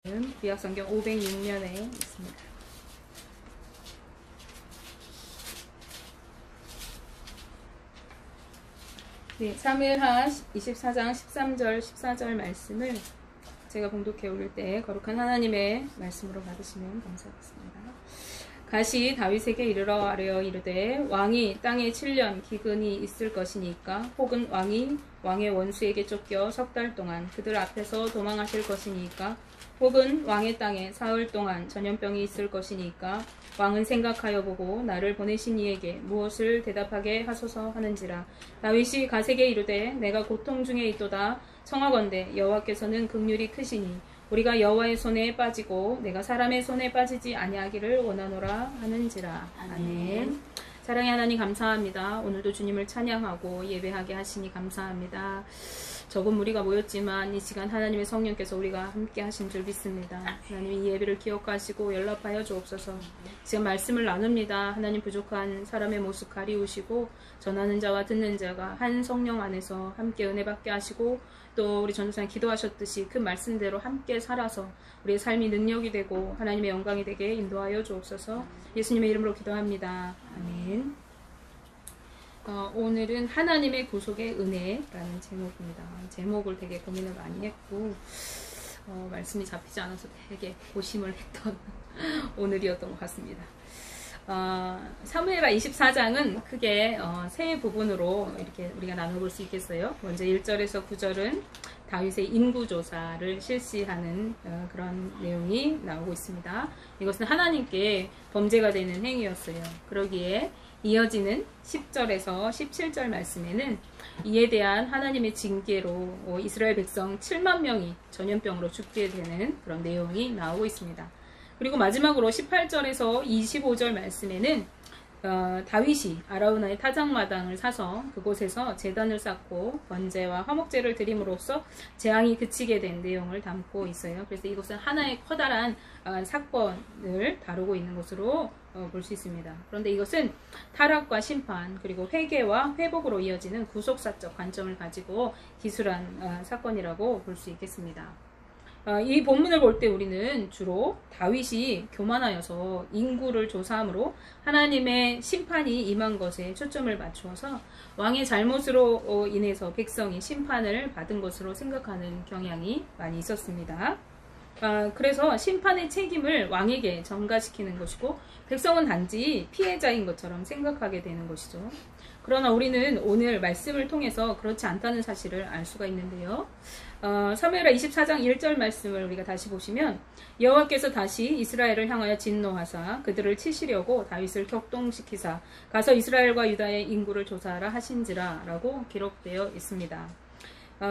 구약성경 506면에 있습니다. 네, 사무엘하 24장 13절 14절 말씀을 제가 봉독해 올릴 때 거룩한 하나님의 말씀으로 받으시면 감사하겠습니다. 가시 다윗에게 이르러 아뢰어 이르되 왕이 땅에 7년 기근이 있을 것이니까 혹은 왕이 왕의 원수에게 쫓겨 석 달 동안 그들 앞에서 도망하실 것이니까 혹은 왕의 땅에 사흘 동안 전염병이 있을 것이니까 왕은 생각하여 보고 나를 보내신 이에게 무엇을 대답하게 하소서 하는지라. 다윗이 가세게 이르되 내가 고통 중에 있도다. 청하건대 여호와께서는 긍휼이 크시니 우리가 여호와의 손에 빠지고 내가 사람의 손에 빠지지 아니하기를 원하노라 하는지라. 아멘. 사랑의 하나님 감사합니다. 오늘도 주님을 찬양하고 예배하게 하시니 감사합니다. 적은 무리가 모였지만 이 시간 하나님의 성령께서 우리가 함께 하신 줄 믿습니다. 하나님 이 예배를 기억하시고 연락하여 주옵소서. 지금 말씀을 나눕니다. 하나님 부족한 사람의 모습 가리우시고 전하는 자와 듣는 자가 한 성령 안에서 함께 은혜 받게 하시고 또 우리 전도사님 기도하셨듯이 그 말씀대로 함께 살아서 우리의 삶이 능력이 되고 하나님의 영광이 되게 인도하여 주옵소서. 예수님의 이름으로 기도합니다. 아멘. 오늘은 하나님의 구속의 은혜라는 제목입니다. 제목을 되게 고민을 많이 했고 말씀이 잡히지 않아서 되게 고심을 했던 오늘이었던 것 같습니다. 사무엘하 24장은 크게 세 부분으로 이렇게 우리가 나눠볼 수 있겠어요. 먼저 1절에서 9절은 다윗의 인구조사를 실시하는 그런 내용이 나오고 있습니다. 이것은 하나님께 범죄가 되는 행위였어요. 그러기에 이어지는 10절에서 17절 말씀에는 이에 대한 하나님의 징계로 이스라엘 백성 7만 명이 전염병으로 죽게 되는 그런 내용이 나오고 있습니다. 그리고 마지막으로 18절에서 25절 말씀에는 다윗이 아라우나의 타작마당을 사서 그곳에서 제단을 쌓고 번제와 화목제를 드림으로써 재앙이 그치게 된 내용을 담고 있어요. 그래서 이것은 하나의 커다란 사건을 다루고 있는 것으로 볼 수 있습니다. 그런데 이것은 타락과 심판 그리고 회개와 회복으로 이어지는 구속사적 관점을 가지고 기술한 사건이라고 볼 수 있겠습니다. 이 본문을 볼 때 우리는 주로 다윗이 교만하여서 인구를 조사함으로 하나님의 심판이 임한 것에 초점을 맞추어서 왕의 잘못으로 인해서 백성이 심판을 받은 것으로 생각하는 경향이 많이 있었습니다. 그래서 심판의 책임을 왕에게 전가시키는 것이고 백성은 단지 피해자인 것처럼 생각하게 되는 것이죠. 그러나 우리는 오늘 말씀을 통해서 그렇지 않다는 사실을 알 수가 있는데요. 사무엘하 24장 1절 말씀을 우리가 다시 보시면 여호와께서 다시 이스라엘을 향하여 진노하사 그들을 치시려고 다윗을 격동시키사 가서 이스라엘과 유다의 인구를 조사하라 하신지라 라고 기록되어 있습니다.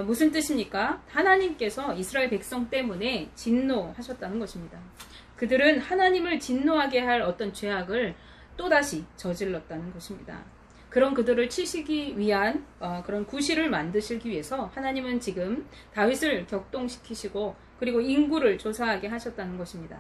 무슨 뜻입니까? 하나님께서 이스라엘 백성 때문에 진노하셨다는 것입니다. 그들은 하나님을 진노하게 할 어떤 죄악을 또다시 저질렀다는 것입니다. 그런 그들을 치시기 위한 그런 구실을 만드시기 위해서 하나님은 지금 다윗을 격동시키시고 그리고 인구를 조사하게 하셨다는 것입니다.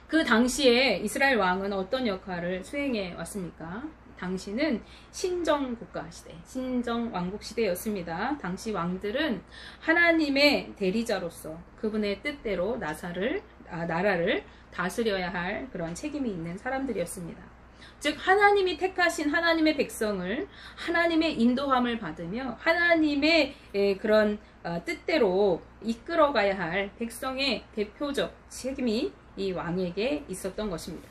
그 당시에 이스라엘 왕은 어떤 역할을 수행해 왔습니까? 당시는 신정국가 시대, 신정왕국 시대였습니다. 당시 왕들은 하나님의 대리자로서 그분의 뜻대로 나라를 다스려야 할 그런 책임이 있는 사람들이었습니다. 즉 하나님이 택하신 하나님의 백성을 하나님의 인도함을 받으며 하나님의 그런 뜻대로 이끌어가야 할 백성의 대표적 책임이 이 왕에게 있었던 것입니다.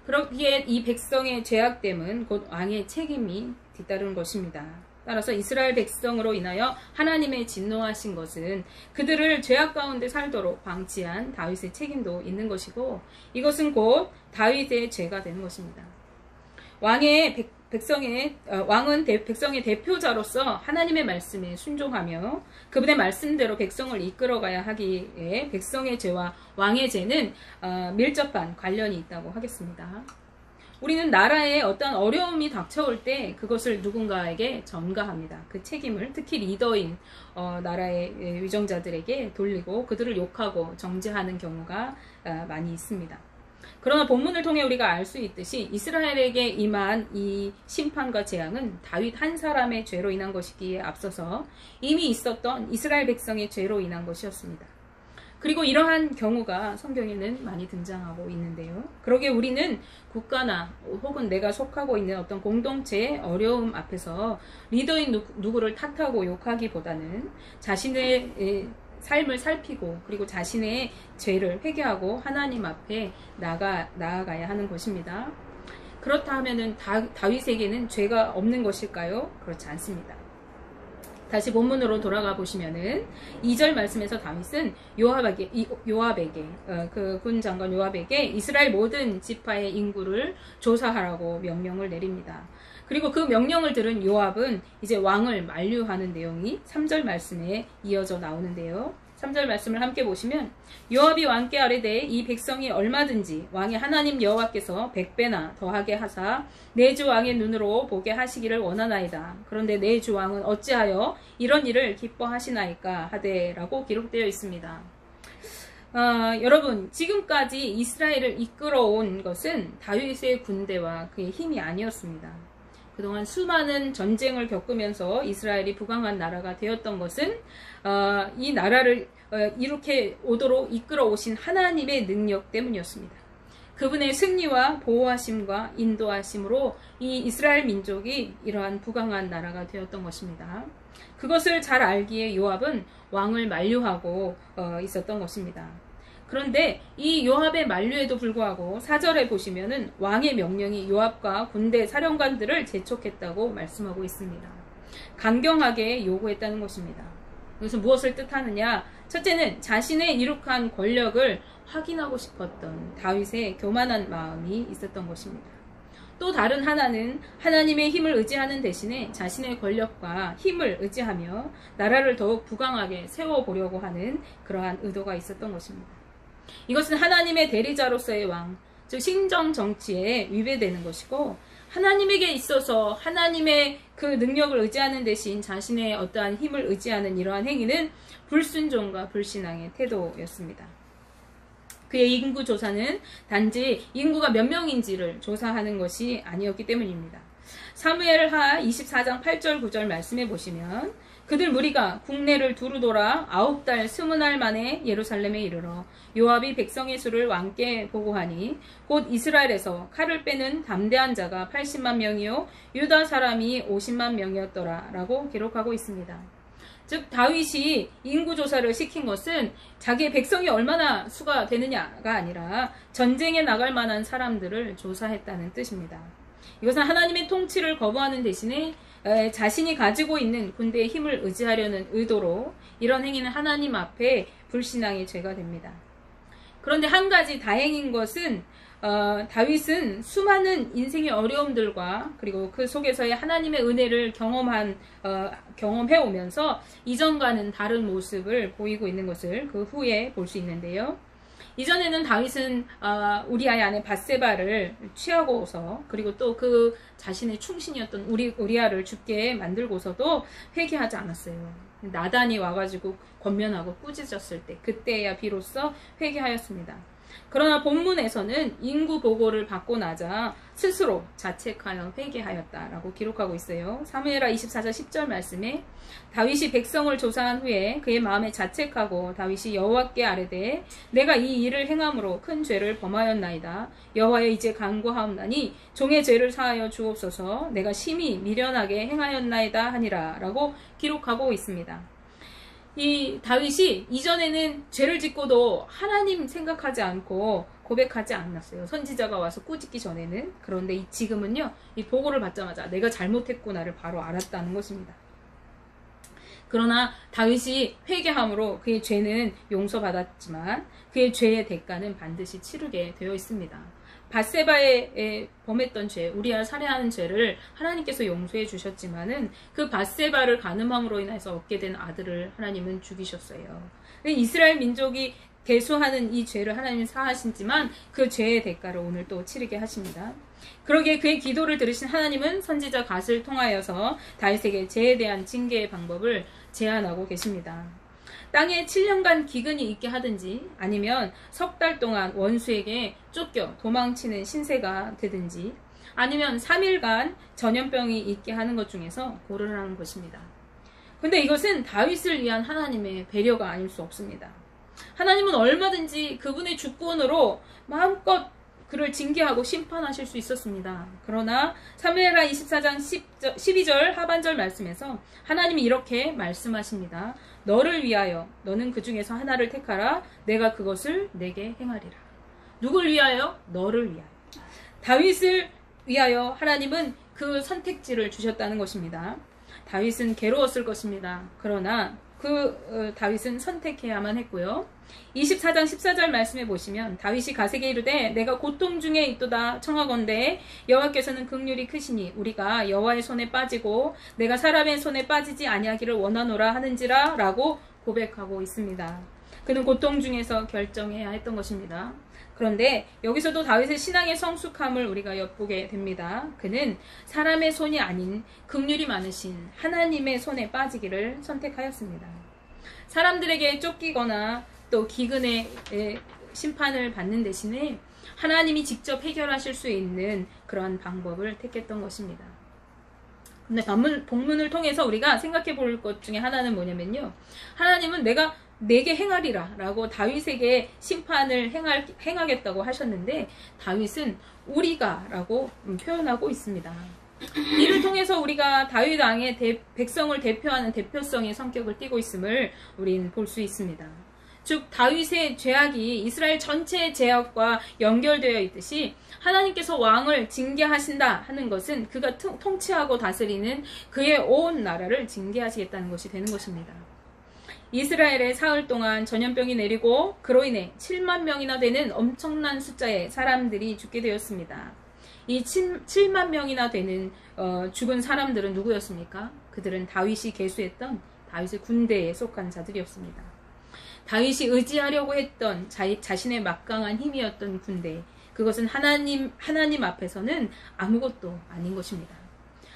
그렇기에 이 백성의 죄악됨은 곧 왕의 책임이 뒤따른 것입니다. 따라서 이스라엘 백성으로 인하여 하나님의 진노하신 것은 그들을 죄악 가운데 살도록 방치한 다윗의 책임도 있는 것이고 이것은 곧 다윗의 죄가 되는 것입니다. 왕은 백성의 대표자로서 하나님의 말씀에 순종하며 그분의 말씀대로 백성을 이끌어가야 하기에 백성의 죄와 왕의 죄는 밀접한 관련이 있다고 하겠습니다. 우리는 나라에 어떤 어려움이 닥쳐올 때 그것을 누군가에게 전가합니다. 그 책임을 특히 리더인 나라의 위정자들에게 돌리고 그들을 욕하고 정죄하는 경우가 많이 있습니다. 그러나 본문을 통해 우리가 알 수 있듯이 이스라엘에게 임한 이 심판과 재앙은 다윗 한 사람의 죄로 인한 것이기에 앞서서 이미 있었던 이스라엘 백성의 죄로 인한 것이었습니다. 그리고 이러한 경우가 성경에는 많이 등장하고 있는데요. 그러게 우리는 국가나 혹은 내가 속하고 있는 어떤 공동체의 어려움 앞에서 리더인 누구를 탓하고 욕하기보다는 자신의 삶을 살피고 그리고 자신의 죄를 회개하고 하나님 앞에 나아가야 하는 것입니다. 그렇다 하면은 다윗에게는 죄가 없는 것일까요? 그렇지 않습니다. 다시 본문으로 돌아가 보시면은 2절 말씀에서 다윗은 요압에게 그 군 장관 요압에게 이스라엘 모든 지파의 인구를 조사하라고 명령을 내립니다. 그리고 그 명령을 들은 요압은 이제 왕을 만류하는 내용이 3절 말씀에 이어져 나오는데요. 3절 말씀을 함께 보시면 요압이 왕께 아뢰되 이 백성이 얼마든지 왕의 하나님 여호와께서 100배나 더하게 하사 내 주 왕의 눈으로 보게 하시기를 원하나이다. 그런데 내 주 왕은 어찌하여 이런 일을 기뻐하시나이까 하되라고 기록되어 있습니다. 여러분, 지금까지 이스라엘을 이끌어온 것은 다윗의 군대와 그의 힘이 아니었습니다. 그동안 수많은 전쟁을 겪으면서 이스라엘이 부강한 나라가 되었던 것은 이 나라를 이렇게 오도록 이끌어 오신 하나님의 능력 때문이었습니다. 그분의 승리와 보호하심과 인도하심으로 이 이스라엘 민족이 이러한 부강한 나라가 되었던 것입니다. 그것을 잘 알기에 요압은 왕을 만류하고 있었던 것입니다. 그런데 이 요압의 만류에도 불구하고 4절에 보시면은 왕의 명령이 요압과 군대 사령관들을 재촉했다고 말씀하고 있습니다. 강경하게 요구했다는 것입니다. 이것은 무엇을 뜻하느냐? 첫째는 자신의 이룩한 권력을 확인하고 싶었던 다윗의 교만한 마음이 있었던 것입니다. 또 다른 하나는 하나님의 힘을 의지하는 대신에 자신의 권력과 힘을 의지하며 나라를 더욱 부강하게 세워보려고 하는 그러한 의도가 있었던 것입니다. 이것은 하나님의 대리자로서의 왕, 즉 신정 정치에 위배되는 것이고 하나님에게 있어서 하나님의 그 능력을 의지하는 대신 자신의 어떠한 힘을 의지하는 이러한 행위는 불순종과 불신앙의 태도였습니다. 그의 인구 조사는 단지 인구가 몇 명인지를 조사하는 것이 아니었기 때문입니다. 사무엘하 24장 8절 9절 말씀해 보시면 그들 무리가 국내를 두루 돌아 9달 20날 만에 예루살렘에 이르러 요압이 백성의 수를 왕께 보고하니 곧 이스라엘에서 칼을 빼는 담대한 자가 80만 명이요 유다 사람이 50만 명이었더라 라고 기록하고 있습니다. 즉 다윗이 인구조사를 시킨 것은 자기의 백성이 얼마나 수가 되느냐가 아니라 전쟁에 나갈 만한 사람들을 조사했다는 뜻입니다. 이것은 하나님의 통치를 거부하는 대신에 자신이 가지고 있는 군대의 힘을 의지하려는 의도로 이런 행위는 하나님 앞에 불신앙의 죄가 됩니다. 그런데 한 가지 다행인 것은 다윗은 수많은 인생의 어려움들과 그리고 그 속에서의 하나님의 은혜를 경험해 오면서 이전과는 다른 모습을 보이고 있는 것을 그 후에 볼 수 있는데요. 이전에는 다윗은 우리아의 아내 밧세바를 취하고서 그리고 또 그 자신의 충신이었던 우리아를 죽게 만들고서도 회개하지 않았어요. 나단이 와가지고 권면하고 꾸짖었을 때 그때야 비로소 회개하였습니다. 그러나 본문에서는 인구 보고를 받고 나자 스스로 자책하여 회개하였다라고 기록하고 있어요. 사무엘하 24장 10절 말씀에 다윗이 백성을 조사한 후에 그의 마음에 자책하고 다윗이 여호와께 아뢰되 내가 이 일을 행함으로 큰 죄를 범하였나이다. 여호와여 이제 간구하옵나니 종의 죄를 사하여 주옵소서. 내가 심히 미련하게 행하였나이다 하니라 라고 기록하고 있습니다. 이 다윗이 이전에는 죄를 짓고도 하나님 생각하지 않고 고백하지 않았어요. 선지자가 와서 꾸짖기 전에는. 그런데 지금은요, 이 보고를 받자마자 내가 잘못했구나를 바로 알았다는 것입니다. 그러나 다윗이 회개함으로 그의 죄는 용서받았지만 그의 죄의 대가는 반드시 치르게 되어 있습니다. 밧세바에 범했던 죄, 우리아를 살해하는 죄를 하나님께서 용서해 주셨지만은 그 밧세바를 간음함으로 인해서 얻게 된 아들을 하나님은 죽이셨어요. 이스라엘 민족이 대수하는 이 죄를 하나님은 사하시지만 그 죄의 대가를 오늘 또 치르게 하십니다. 그러기에 그의 기도를 들으신 하나님은 선지자 갓을 통하여서 다윗에게 죄에 대한 징계의 방법을 제안하고 계십니다. 땅에 7년간 기근이 있게 하든지 아니면 석 달 동안 원수에게 쫓겨 도망치는 신세가 되든지 아니면 3일간 전염병이 있게 하는 것 중에서 고르라는 것입니다. 근데 이것은 다윗을 위한 하나님의 배려가 아닐 수 없습니다. 하나님은 얼마든지 그분의 주권으로 마음껏 그를 징계하고 심판하실 수 있었습니다. 그러나 사무엘하 24장 12절 하반절 말씀에서 하나님이 이렇게 말씀하십니다. 너를 위하여 너는 그 중에서 하나를 택하라. 내가 그것을 내게 행하리라. 누굴 위하여? 너를 위하여. 다윗을 위하여 하나님은 그 선택지를 주셨다는 것입니다. 다윗은 괴로웠을 것입니다. 그러나 다윗은 선택해야만 했고요. 24장 14절 말씀에 보시면 다윗이 가세게 이르되 내가 고통 중에 있도다 청하건대 여호와께서는 긍휼이 크시니 우리가 여호와의 손에 빠지고 내가 사람의 손에 빠지지 아니하기를 원하노라 하는지라 라고 고백하고 있습니다. 그는 고통 중에서 결정해야 했던 것입니다. 그런데 여기서도 다윗의 신앙의 성숙함을 우리가 엿보게 됩니다. 그는 사람의 손이 아닌 긍휼이 많으신 하나님의 손에 빠지기를 선택하였습니다. 사람들에게 쫓기거나 또 기근의 심판을 받는 대신에 하나님이 직접 해결하실 수 있는 그런 방법을 택했던 것입니다. 근데 본문을 통해서 우리가 생각해 볼 것 중에 하나는 뭐냐면요. 하나님은 내게 행하리라 라고 다윗에게 심판을 행하겠다고 하셨는데 다윗은 우리가 라고 표현하고 있습니다. 이를 통해서 우리가 다윗 왕의 백성을 대표하는 대표성의 성격을 띠고 있음을 우린 볼 수 있습니다. 즉 다윗의 죄악이 이스라엘 전체의 죄악과 연결되어 있듯이 하나님께서 왕을 징계하신다 하는 것은 그가 통치하고 다스리는 그의 온 나라를 징계하시겠다는 것이 되는 것입니다. 이스라엘에 사흘 동안 전염병이 내리고 그로 인해 7만 명이나 되는 엄청난 숫자의 사람들이 죽게 되었습니다. 이 7만 명이나 되는 죽은 사람들은 누구였습니까? 그들은 다윗이 계수했던 다윗의 군대에 속한 자들이었습니다. 다윗이 의지하려고 했던 자신의 막강한 힘이었던 군대, 그것은 하나님 앞에서는 아무것도 아닌 것입니다.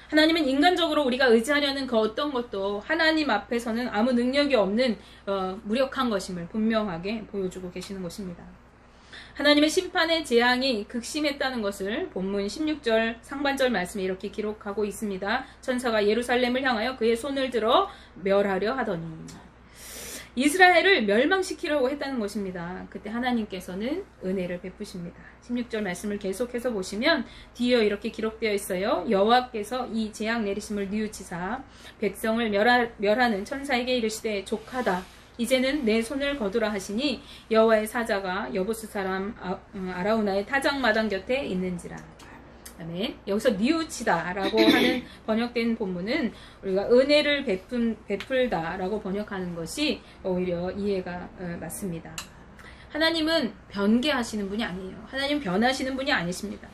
하나님은 인간적으로 우리가 의지하려는 그 어떤 것도 하나님 앞에서는 아무 능력이 없는 무력한 것임을 분명하게 보여주고 계시는 것입니다. 하나님의 심판의 재앙이 극심했다는 것을 본문 16절 상반절 말씀에 이렇게 기록하고 있습니다. 천사가 예루살렘을 향하여 그의 손을 들어 멸하려 하더니 이스라엘을 멸망시키려고 했다는 것입니다. 그때 하나님께서는 은혜를 베푸십니다. 16절 말씀을 계속해서 보시면 뒤에 이렇게 기록되어 있어요. 여호와께서 이 재앙 내리심을 뉘우치사 백성을 멸하는 천사에게 이르시되 족하다. 이제는 내 손을 거두라 하시니 여호와의 사자가 여부스 사람 아라우나의 타작마당 곁에 있는지라. 아멘. 여기서 뉘우치다 라고 하는 번역된 본문은 우리가 은혜를 베풀다 라고 번역하는 것이 오히려 이해가 맞습니다. 하나님은 변개하시는 분이 아니에요. 하나님은 변하시는 분이 아니십니다.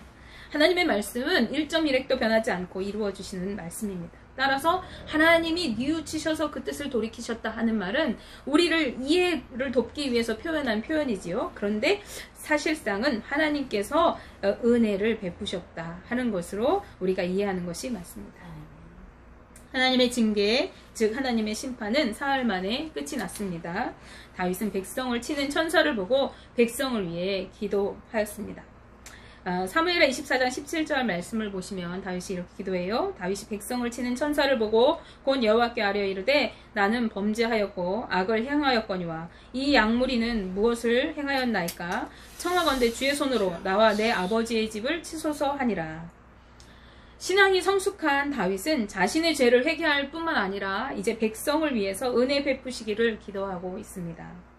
하나님의 말씀은 1.1획도 변하지 않고 이루어주시는 말씀입니다. 따라서 하나님이 뉘우치셔서 그 뜻을 돌이키셨다 하는 말은 우리를 이해를 돕기 위해서 표현한 표현이지요. 그런데 사실상은 하나님께서 은혜를 베푸셨다 하는 것으로 우리가 이해하는 것이 맞습니다. 하나님의 징계, 즉 하나님의 심판은 사흘 만에 끝이 났습니다. 다윗은 백성을 치는 천사를 보고 백성을 위해 기도하였습니다. 사무엘하 24장 17절 말씀을 보시면 다윗이 이렇게 기도해요. 다윗이 백성을 치는 천사를 보고 곧 여호와께 아뢰어 이르되 나는 범죄하였고 악을 행하였거니와 이 양무리는 무엇을 행하였나이까? 청하건대 주의 손으로 나와 내 아버지의 집을 치소서 하니라. 신앙이 성숙한 다윗은 자신의 죄를 회개할 뿐만 아니라 이제 백성을 위해서 은혜 베푸시기를 기도하고 있습니다.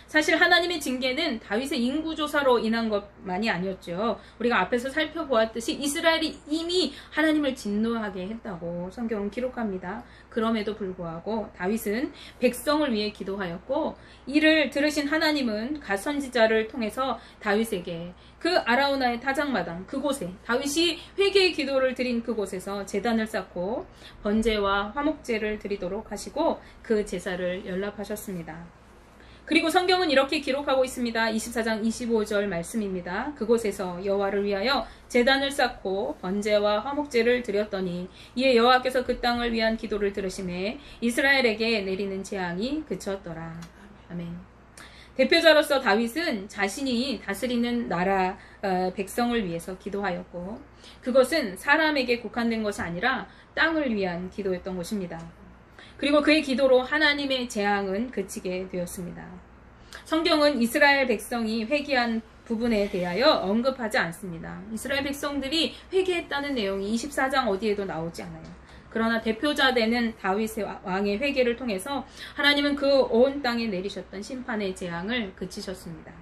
사실 하나님의 징계는 다윗의 인구조사로 인한 것만이 아니었죠. 우리가 앞에서 살펴보았듯이 이스라엘이 이미 하나님을 진노하게 했다고 성경은 기록합니다. 그럼에도 불구하고 다윗은 백성을 위해 기도하였고 이를 들으신 하나님은 갓 선지자를 통해서 다윗에게 그 아라우나의 타작마당 그곳에 다윗이 회개의 기도를 드린 그곳에서 제단을 쌓고 번제와 화목제를 드리도록 하시고 그 제사를 연락하셨습니다. 그리고 성경은 이렇게 기록하고 있습니다. 24장 25절 말씀입니다. 그곳에서 여호와를 위하여 제단을 쌓고 번제와 화목제를 드렸더니 이에 여호와께서 그 땅을 위한 기도를 들으시매 이스라엘에게 내리는 재앙이 그쳤더라. 아멘. 대표자로서 다윗은 자신이 다스리는 나라 백성을 위해서 기도하였고 그것은 사람에게 국한된 것이 아니라 땅을 위한 기도였던 것입니다. 그리고 그의 기도로 하나님의 재앙은 그치게 되었습니다. 성경은 이스라엘 백성이 회개한 부분에 대하여 언급하지 않습니다. 이스라엘 백성들이 회개했다는 내용이 24장 어디에도 나오지 않아요. 그러나 대표자 되는 다윗의 왕의 회개를 통해서 하나님은 그 온 땅에 내리셨던 심판의 재앙을 그치셨습니다.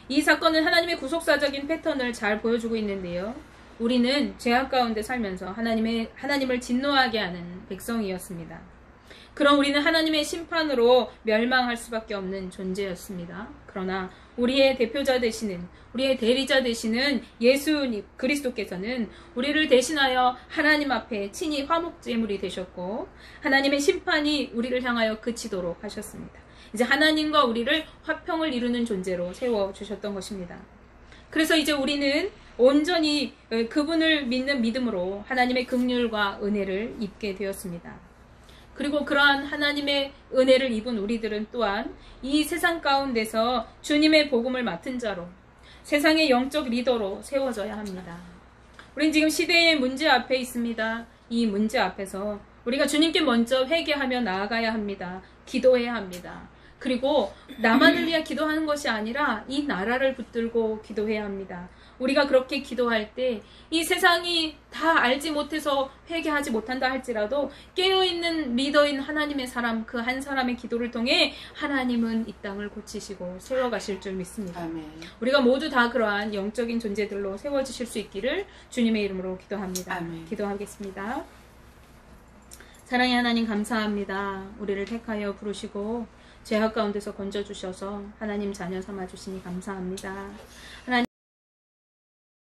이 사건은 하나님의 구속사적인 패턴을 잘 보여주고 있는데요. 우리는 죄악 가운데 살면서 하나님을 진노하게 하는 백성이었습니다. 그럼 우리는 하나님의 심판으로 멸망할 수밖에 없는 존재였습니다. 그러나 우리의 대표자 되시는, 우리의 대리자 되시는 예수 그리스도께서는 우리를 대신하여 하나님 앞에 친히 화목제물이 되셨고 하나님의 심판이 우리를 향하여 그치도록 하셨습니다. 이제 하나님과 우리를 화평을 이루는 존재로 세워주셨던 것입니다. 그래서 이제 우리는 온전히 그분을 믿는 믿음으로 하나님의 긍휼과 은혜를 입게 되었습니다. 그리고 그러한 하나님의 은혜를 입은 우리들은 또한 이 세상 가운데서 주님의 복음을 맡은 자로 세상의 영적 리더로 세워져야 합니다. 우린 지금 시대의 문제 앞에 있습니다. 이 문제 앞에서 우리가 주님께 먼저 회개하며 나아가야 합니다. 기도해야 합니다. 그리고 나만을 위해 기도하는 것이 아니라 이 나라를 붙들고 기도해야 합니다. 우리가 그렇게 기도할 때 이 세상이 다 알지 못해서 회개하지 못한다 할지라도 깨어있는 리더인 하나님의 사람, 그 한 사람의 기도를 통해 하나님은 이 땅을 고치시고 세워가실 줄 믿습니다. 아멘. 우리가 모두 다 그러한 영적인 존재들로 세워지실 수 있기를 주님의 이름으로 기도합니다. 아멘. 기도하겠습니다. 사랑의 하나님 감사합니다. 우리를 택하여 부르시고 죄악 가운데서 건져주셔서 하나님 자녀 삼아주시니 감사합니다. 하나님